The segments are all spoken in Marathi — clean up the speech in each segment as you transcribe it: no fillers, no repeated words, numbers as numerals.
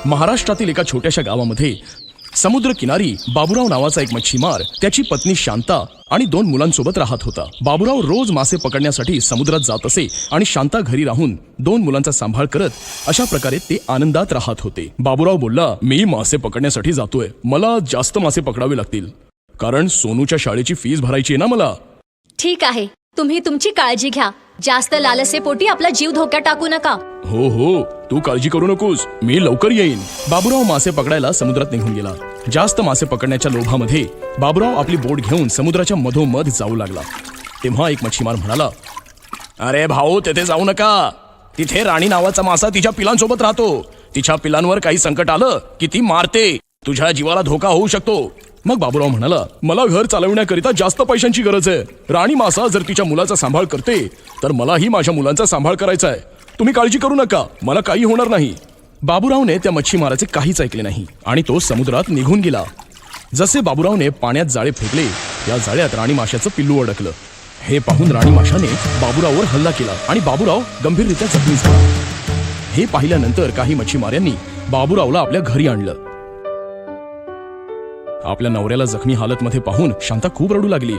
महाराष्ट्रातील एका छोट्याशा गावामध्ये समुद्र किनारी बाबूराव नावाचा एक मच्छीमार, त्याची पत्नी शांता आणि 2 मुलांसोबत राहत होता. बाबूराव रोज मासे पकडण्यासाठी समुद्रात जात असे आणि शांता घरी राहून 2 मुलांचा सांभाळ करत अशा प्रकारे ते आनंदात राहत होते. बाबूराव बोलला, मी मासे पकडण्यासाठी जातोय, मला जास्त मासे पकडावे लागतील, कारण सोनूच्या शाळेची फीस भरायची आहे ना मला. ठीक आहे, तुम्ही तुमची काळजी घ्या. जास्त लालसेपोटी आपला जीव धोक्यात टाकू नका. हो हो, तू काळजी करू नकोस, मी लवकर येईन. बाबूराव मासे पकडायला समुद्रात निघून गेला. जास्त मासे पकडण्याच्या लोभामध्ये बाबूराव आपली बोट घेऊन समुद्राच्या मधोमध जाऊ लागला. तेव्हा एक मच्छीमार म्हणाला, अरे भाऊ, तेथे जाऊ नका. तिथे राणी नावाचा मासा तिच्या पिलांसोबत राहतो. तिच्या पिलांवर काही संकट आलं की ती मारते. तुझ्या जीवाला धोका होऊ शकतो. मग बाबूराव म्हणाला, मला घर चालवण्याकरिता जास्त पैशांची गरज आहे. राणी मासा जर तिच्या मुलाचा सांभाळ करते तर मलाही माझ्या मुलांचा सांभाळ करायचा आहे. तुम्ही काळजी करू नका, मला काही होणार नाही. बाबूरावने त्या मच्छीमाराचे काहीच ऐकले नाही आणि तो समुद्रात निघून गेला. जसे बाबूरावने पाण्यात जाळे फेकले, त्या जाळ्यात राणी माशाचं पिल्लू अडकलं. हे पाहून राणी माशाने बाबूराववर हल्ला केला आणि बाबूराव गंभीररित्या जखमी झाला. हे पाहिल्यानंतर काही मच्छीमारांनी बाबूरावला आपल्या घरी आणलं. आपल्या नवऱ्याला जखमी हालतमध्ये पाहून शांता खूप रडू लागली.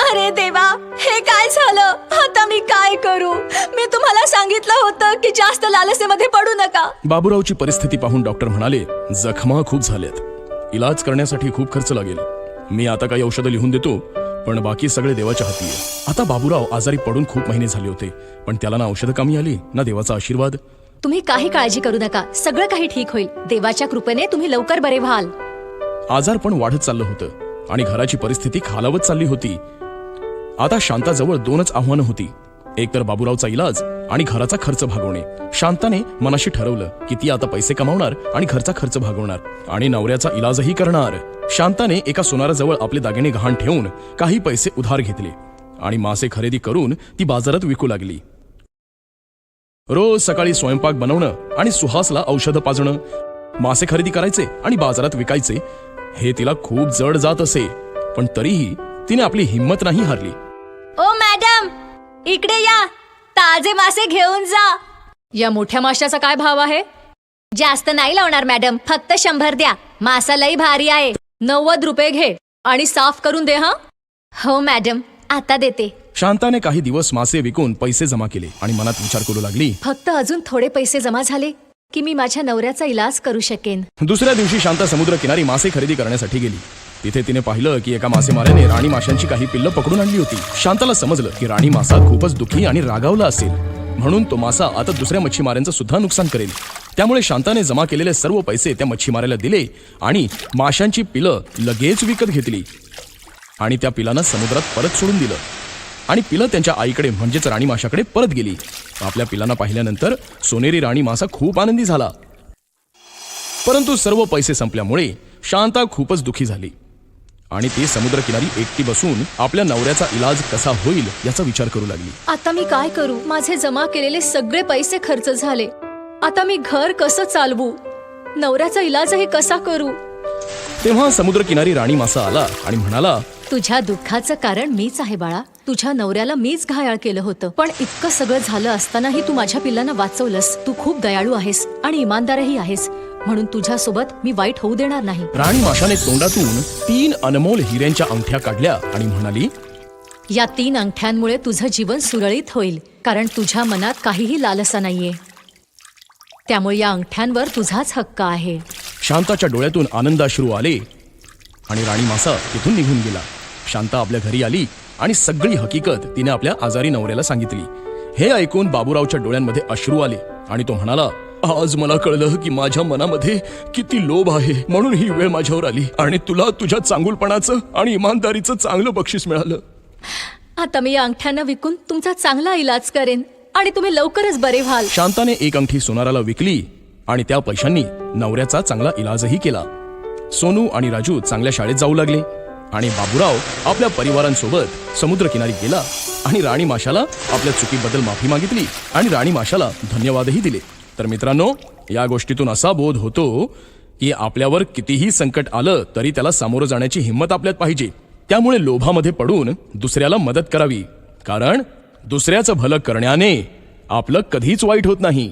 अरे देवा, हे काय झालं? आता मी काय करू? मी तुम्हाला सांगितलं होतं की जास्त लालसेमध्ये पडू नका. बाबूरावची परिस्थिती पाहून डॉक्टर म्हणाले, जखमा खूप झाल्यात, इलाज करण्यासाठी खूप खर्च लागेल. मी आता काही औषधं लिहून देतो, पण बाकी सगळे देवाच्या हाती आहे. आता बाबूराव आजारी पडून खूप महिने झाले होते, पण त्याला ना औषधं कमी आली ना देवाचा आशीर्वाद. तुम्ही काही काळजी करू नका, सगळं काही ठीक होईल. देवाच्या कृपेने तुम्ही लवकर बरे व्हाल. आजार पण वाढत चाललं होतं आणि घराची परिस्थिती खालावत चालली होती. आता शांताजवळ 2च आव्हानं होती, एक तर बाबूरावचा इलाज आणि घराचा खर्च भागवणे. शांताने मनाशी ठरवलं की ती आता पैसे कमावणार आणि घरचा खर्च भागवणार आणि नवऱ्याचा इलाजही करणार. शांताने एका सोनाराजवळ आपले दागिने गहाण ठेवून काही पैसे उधार घेतले आणि मासे खरेदी करून ती बाजारात विकू लागली. रोज सकाळी स्वयंपाक बनवणं आणि सुहासला औषधं पाजणं, मासे खरेदी करायचे आणि बाजारात विकायचे, हे तिला खूप जड जात असे. पण तरीही तिने आपली हिंमत नाही हारली. ओ मॅडम, इकडे या, ताजे मासे घेऊन जा. या मोठ्या माशाचा काय भाव आहे? जास्त नाही लावणार मॅडम, फक्त 100 द्या. मासा लई भारी आहे. 90 रुपये घे आणि साफ करून दे. हा हो मॅडम, आता देते. शांताने काही दिवस मासे विकून पैसे जमा केले आणि मनात विचार करू लागली, फक्त अजून थोडे पैसे जमा झाले की मी माझ्या नवऱ्याचा इलाज करू शकेन. दुसऱ्या दिवशी शांता समुद्र किनारी मासे खरेदी करण्यासाठी गेली. तिथे तिने पाहिलं की एका मासेमाऱ्याने राणी माशांची काही पिल्लं पकडून आणली होती. शांताला समजलं की राणी मासा खूपच दुःखी आणि रागावला असेल, म्हणून तो मासा आता दुसऱ्या मच्छीमारांचं सुद्धा नुकसान करेल. त्यामुळे शांताने जमा केलेले सर्व पैसे त्या मच्छीमाराला दिले आणि माशांची पिलं लगेच विकत घेतली आणि त्या पिलांना समुद्रात परत सोडून दिलं आणि पिलं त्यांच्या आईकडे म्हणजेच राणी माशाकडे परत गेली. आपल्या पिलांना पाहिल्यानंतर सोनेरी राणी मासा खूप आनंदी झाला. परंतु सर्व पैसे संपल्यामुळे शांता खूपच दुःखी झाली आणि ती समुद्र किनारी एकटी बसून आपल्या नवऱ्याचा इलाज कसा होईल याचा विचार करू लागली. आता मी काय करू? माझे जमा केलेले सगळे पैसे खर्च झाले. आता मी घर कसं चालवू? नवऱ्याचा इलाजही कसा करू? तेव्हा समुद्र किनारी राणी मासा आला आणि म्हणाला, तुझ्या दुःखाचं कारण मीच आहे बाळा. तुझ्या नवऱ्याला मीच घायाळ केलं होतं, पण इतकं सगळं झालं असतानाही तू माझ्या पिल्लांना वाचवलंस. तू खूप दयाळू आहेस आणि इमानदारही आहेस, म्हणून तुझ्यासोबत मी वाईट होऊ देणार नाही. राणी माशाने तोंडातून 3 अनमोल हिऱ्यांच्या अंगठ्या काढल्या आणि म्हणाली, या 3 अंगठ्यांमुळे तुझं जीवन सुरळीत होईल, कारण तुझ्या मनात काहीही लालसा नाहीये. त्यामुळे या अंगठ्यांवर तुझाच हक्क आहे. शांताच्या डोळ्यातून आनंदाश्रू आले आणि राणी मासा तिथून निघून गेला. शांता आपल्या घरी आली आणि सगळी हकीकत तिने आपल्या आजारी नवऱ्याला सांगितली. हे ऐकून बाबूरावच्या डोळ्यांमध्ये अश्रू आले आणि तो म्हणाला, आज मला कळलं की माझ्या मनामध्ये किती लोभ आहे, म्हणून ही वेळ माझ्यावर आली आणि तुला तुझ्या चांगुलपणाचं आणि इमानदारीचं चांगलं बक्षीस मिळालं. आता मी या अंगठ्यांना विकून तुमचा चांगला इलाज करेन आणि तुम्ही लवकरच बरे व्हाल. शांताने एक अंगठी सोनाराला विकली आणि त्या पैशांनी नवऱ्याचा चांगला इलाजही केला. सोनू आणि राजू चांगल्या शाळेत जाऊ लागले आणि बाबूराव आपल्या परिवारांसोबत समुद्र किनारी गेला आणि राणी माशाला आपल्या चुकीबद्दल माफी मागितली आणि राणी माशाला धन्यवादही दिले. तर मित्रांनो, या गोष्टीतून असा बोध होतो की आपल्यावर कितीही संकट आलं तरी त्याला सामोरं जाण्याची हिंमत आपल्यात पाहिजे. त्यामुळे लोभामध्ये पडून दुसऱ्याला मदत करावी, कारण दुसऱ्याचं भलं करण्याने आपलं कधीच वाईट होत नाही.